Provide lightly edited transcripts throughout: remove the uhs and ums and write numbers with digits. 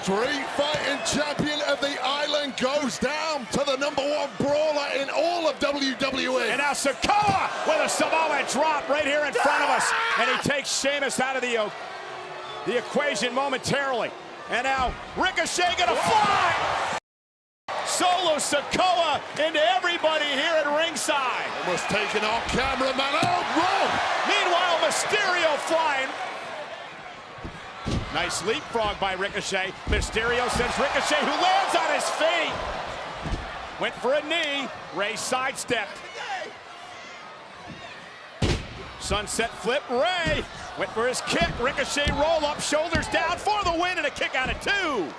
Street Fighting Champion of the Island goes down to the #1 brawler in all of WWE. And now Sikoa with a Samoan drop right here in front of us. And he takes Sheamus out of the equation momentarily. And now Ricochet gonna fly! Solo Sikoa into everybody here at ringside. Almost taking our cameraman out, Rob! Meanwhile, Mysterio flying. Nice leapfrog by Ricochet. Mysterio sends Ricochet, who lands on his feet. Went for a knee. Ray sidestepped. Sunset flip. Ray went for his kick. Ricochet roll up, shoulders down for the win, and a kick out of 2.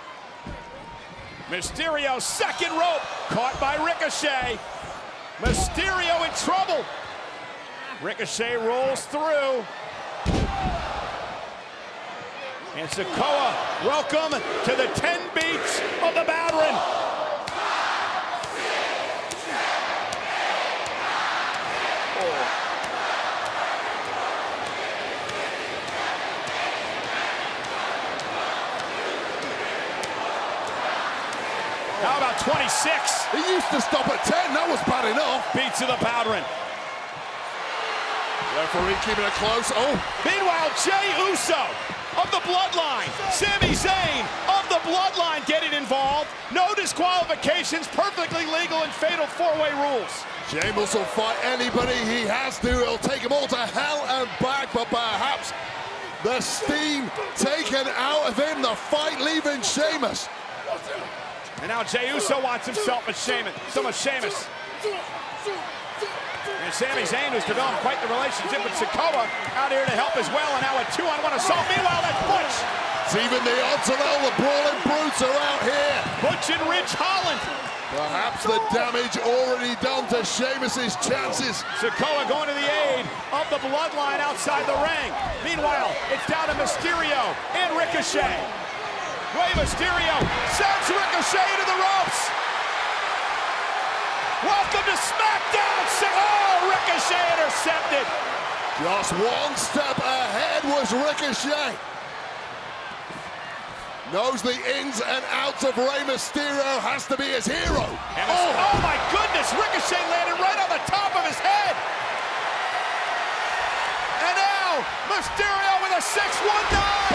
Mysterio second rope, caught by Ricochet. Mysterio in trouble. Ricochet rolls through. And Sikoa, welcome to the 10 beats of the Bowdrin. How about 26? He used to stop at 10, that was bad enough. Beats of the Bowdrin. Referee keeping it close. Oh. Meanwhile, Jey Uso of the Bloodline, Sami Zayn of the Bloodline getting involved. No disqualifications, perfectly legal and fatal 4-way rules. Sheamus will fight anybody he has to. It'll take them all to hell and back, but perhaps the steam taken out of him, the fight leaving Sheamus. And now Jey Uso wants himself a Sheamus. And Sami Zayn, who's developed quite the relationship with Sikoa, out here to help as well. And now a 2-on-1 assault. Meanwhile, that's Butch. It's even the odds of all the brawling brutes are out here. Butch and Ridge Holland. Perhaps the damage already done to Sheamus's chances. Sikoa going to the aid of the Bloodline outside the ring. Meanwhile, it's down to Mysterio and Ricochet. Rey Mysterio sends Ricochet into the ropes. Welcome to SmackDown! Oh, Ricochet intercepted. Just one step ahead was Ricochet. Knows the ins and outs of Rey Mysterio, has to be his hero. Oh my goodness, Ricochet landed right on the top of his head. And now, Mysterio with a 619.